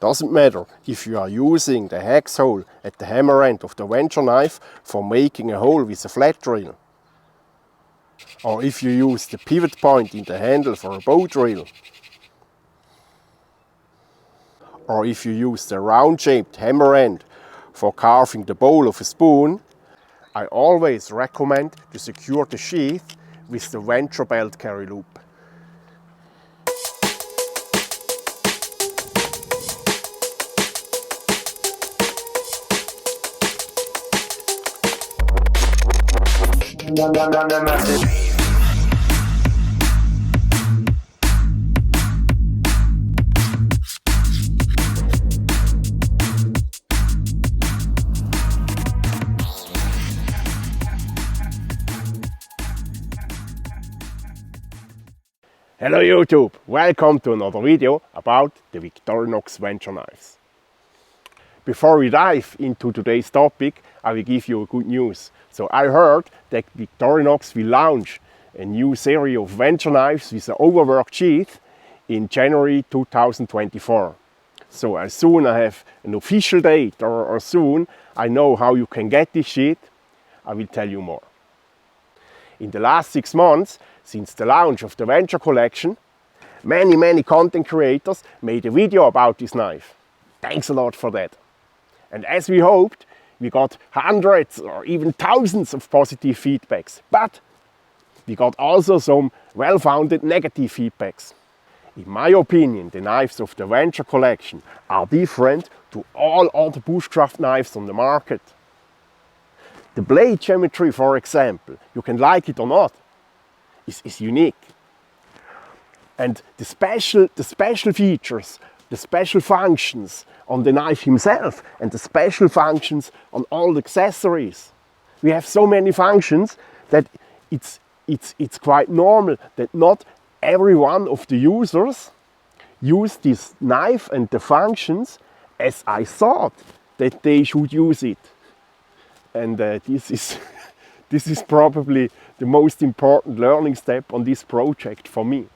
Doesn't matter if you are using the hex hole at the hammer end of the Venture knife for making a hole with a flat drill, or if you use the pivot point in the handle for a bow drill, or if you use the round-shaped hammer end for carving the bowl of a spoon, I always recommend to secure the sheath with the Venture belt carry loop. Hello YouTube, welcome to another video about the Victorinox Venture knives. Before we dive into today's topic, I will give you good news. So I heard that Victorinox will launch a new series of Venture knives with an overworked sheath in January 2024. So as soon as I have an official date or soon I know how you can get this sheath, I will tell you more. In the last 6 months, since the launch of the Venture collection, many content creators made a video about this knife. Thanks a lot for that. And as we hoped, we got hundreds or even thousands of positive feedbacks. But we got also some well-founded negative feedbacks. In my opinion, the knives of the Venture collection are different to all other bushcraft knives on the market. The blade geometry, for example, you can like it or not, is unique. And the special features, the special functions on the knife himself and the special functions on all the accessories. We have so many functions that it's quite normal that not every one of the users use this knife and the functions as I thought that they should use it. And this is probably the most important learning step on this project for me.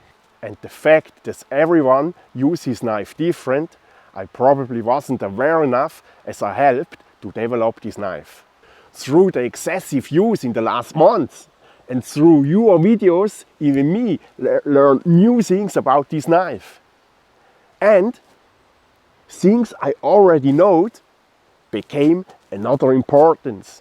And the fact that everyone uses his knife different, I probably wasn't aware enough as I helped to develop this knife. Through the excessive use in the last months and through your videos, even me learned new things about this knife. And things I already know became another importance.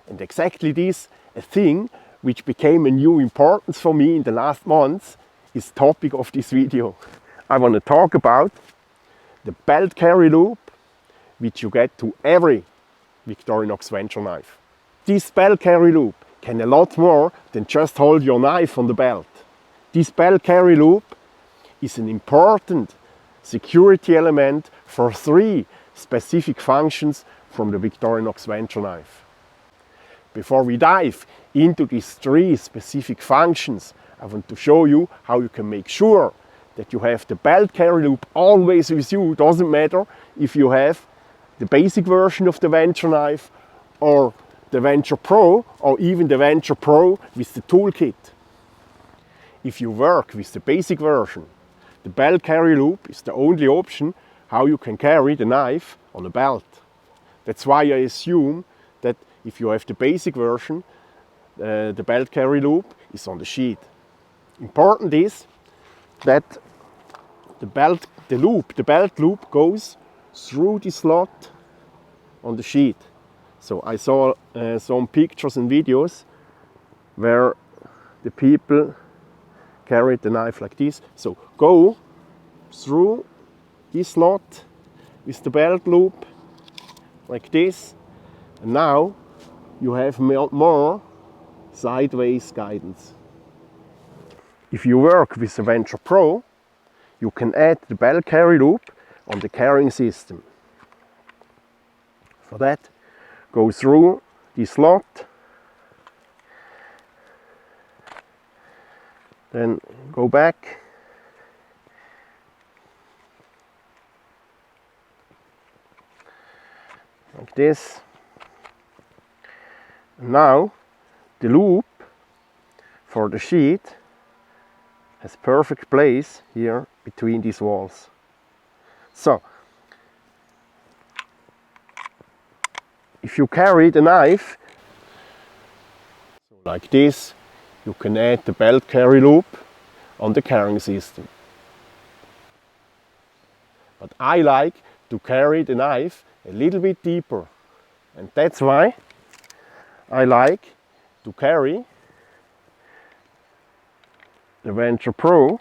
And exactly this, a thing which became a new importance for me in the last months, is the topic of this video. I want to talk about the belt carry loop which you get to every Victorinox Venture knife. This belt carry loop can a lot more than just hold your knife on the belt. This belt carry loop is an important security element for 3 specific functions from the Victorinox Venture knife. Before we dive into these 3 specific functions, I want to show you how you can make sure that you have the belt carry loop always with you. It doesn't matter if you have the basic version of the Venture knife or the Venture Pro or even the Venture Pro with the toolkit. If you work with the basic version, the belt carry loop is the only option how you can carry the knife on a belt. That's why I assume that if you have the basic version, the belt carry loop is on the sheath. Important is that the belt loop goes through the slot on the sheath. So I saw some pictures and videos where the people carried the knife like this. So go through this slot with the belt loop like this, and now you have more sideways guidance. If you work with the Venture Pro, you can add the belt carry loop on the carrying system. For that, go through this slot, then go back, like this. Now the loop for the sheath has perfect place here between these walls. So if you carry the knife, so like this, you can add the belt carry loop on the carrying system. But I like to carry the knife a little bit deeper, and that's why I like to carry the Venture Pro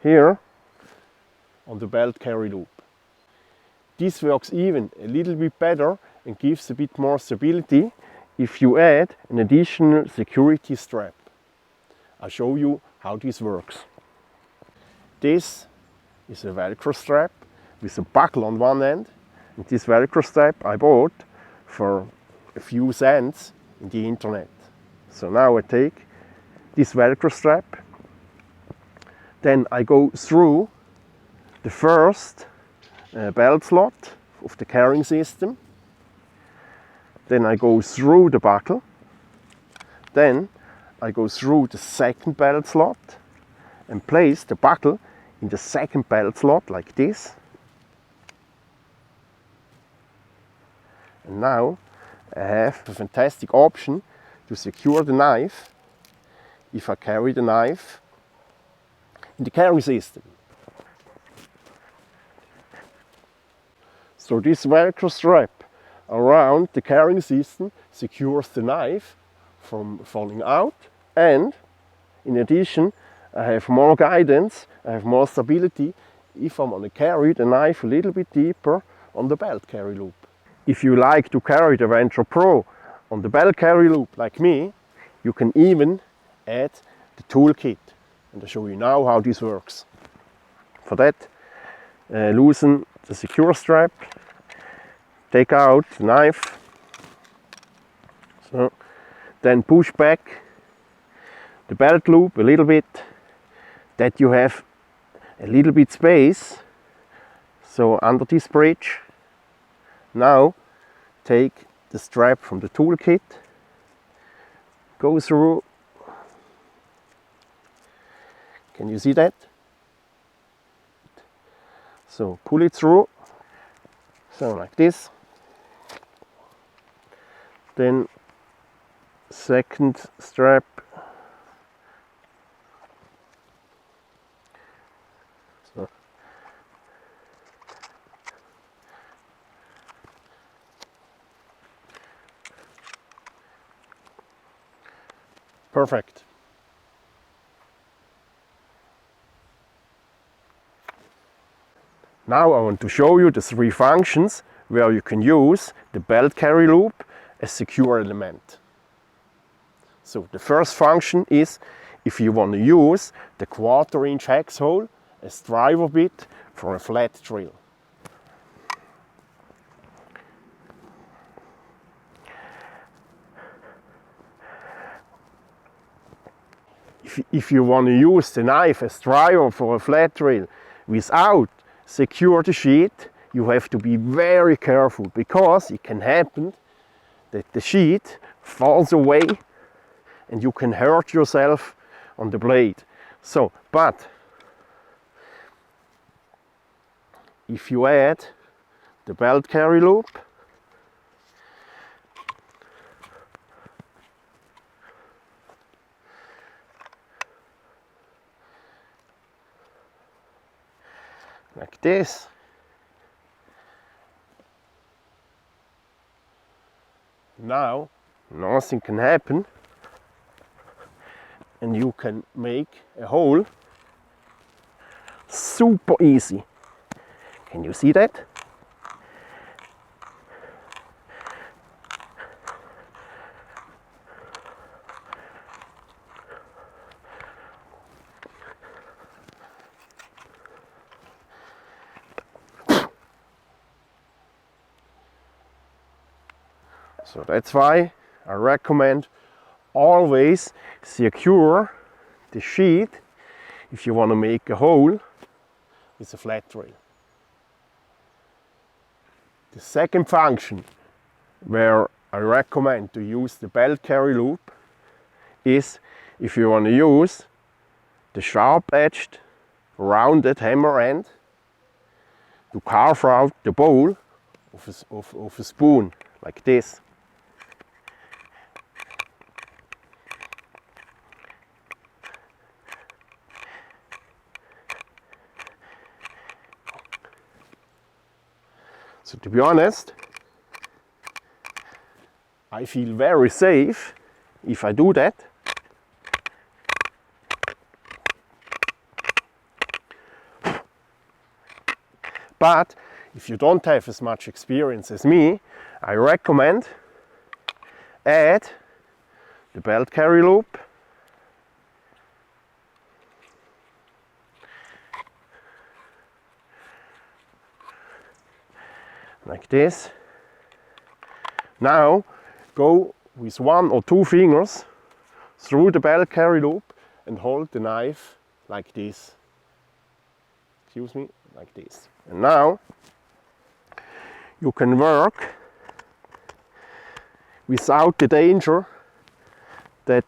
here on the belt carry loop. This works even a little bit better and gives a bit more stability if you add an additional security strap. I'll show you how this works. This is a Velcro strap with a buckle on one end, and this Velcro strap I bought for a few cents in the internet. So now I take this Velcro strap, then I go through the first belt slot of the carrying system, then I go through the buckle, then I go through the second belt slot and place the buckle in the second belt slot like this. And now I have a fantastic option to secure the knife if I carry the knife in the carrying system. So this Velcro strap around the carrying system secures the knife from falling out, and in addition I have more guidance, I have more stability if I'm going to carry the knife a little bit deeper on the belt carry loop. If you like to carry the Venture Pro on the belt carry loop like me, you can even add the toolkit, and I'll show you now how this works. For that, loosen the secure strap, take out the knife, so then push back the belt loop a little bit, that you have a little bit space, so under this bridge. Now take the strap from the toolkit, go through, can you see that? So pull it through, so like this, then second strap, so perfect. Now I want to show you the 3 functions where you can use the belt carry loop as secure element. So the first function is if you want to use the 1/4 inch hex hole as driver bit for a flat drill. If you want to use the knife as driver for a flat drill without secure the sheath, you have to be very careful, because it can happen that the sheath falls away and you can hurt yourself on the blade. So, but if you add the belt carry loop, like this, now nothing can happen, and you can make a hole super easy. Can you see that? So that's why I recommend always secure the sheath if you want to make a hole with a flat drill. The second function where I recommend to use the belt carry loop is if you want to use the sharp-edged rounded hammer end to carve out the bowl of a spoon, like this. So to be honest, I feel very safe if I do that. But if you don't have as much experience as me, I recommend add the belt carry loop, like this. Now go with 1 or 2 fingers through the belt carry loop and hold the knife like this. Excuse me, like this. And now you can work without the danger that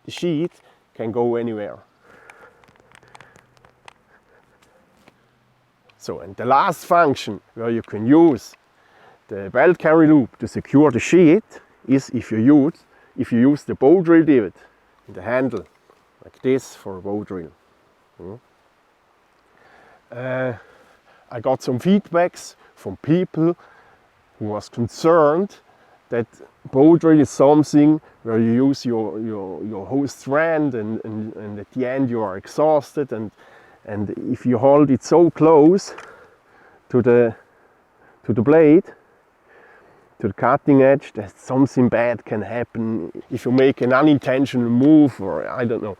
the sheath can go anywhere. So, and the last function where you can use the belt carry loop to secure the sheath is if you use the bow drill divot in the handle, like this, for a bow drill. I got some feedbacks from people who was concerned that bow drill is something where you use your whole strength and at the end you are exhausted, and if you hold it so close to the blade, to the cutting edge, that something bad can happen if you make an unintentional move, or I don't know.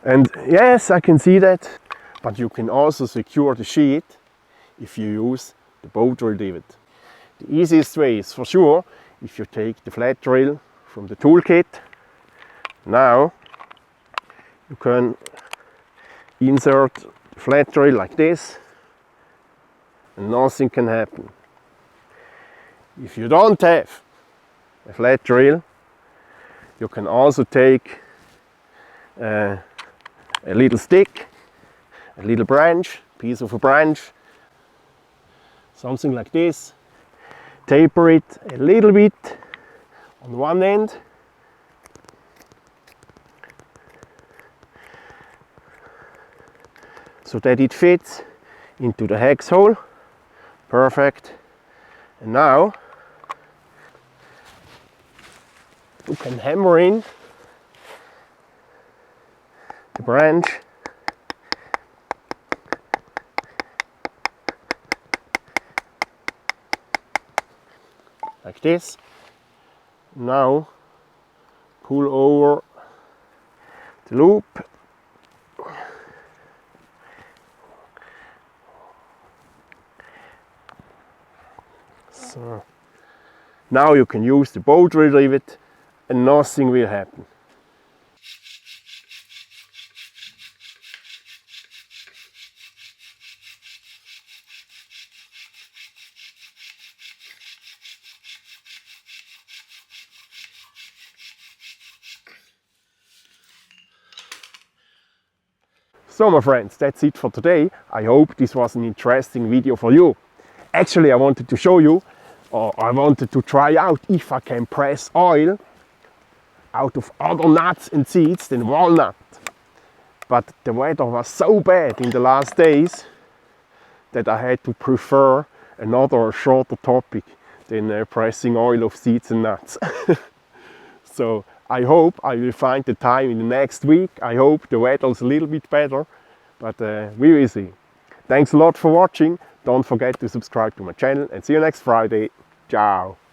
And yes, I can see that, but you can also secure the sheath if you use the bow drill divot. The easiest way is for sure if you take the flat drill from the toolkit. Now you can insert the flat drill like this and nothing can happen. If you don't have a flat drill, you can also take a little stick, a little branch, piece of a branch, something like this, taper it a little bit on one end, so that it fits into the hex hole. Perfect. And now you can hammer in the branch like this. Now pull over the loop. So now you can use the bow drill divot and nothing will happen. So my friends, that's it for today. I hope this was an interesting video for you. Actually, I wanted to show you, or I wanted to try out if I can press oil out of other nuts and seeds than walnut. But the weather was so bad in the last days that I had to prefer another shorter topic than pressing oil of seeds and nuts. So I hope I will find the time in the next week. I hope the weather is a little bit better, but we will see. Thanks a lot for watching. Don't forget to subscribe to my channel and see you next Friday. Ciao.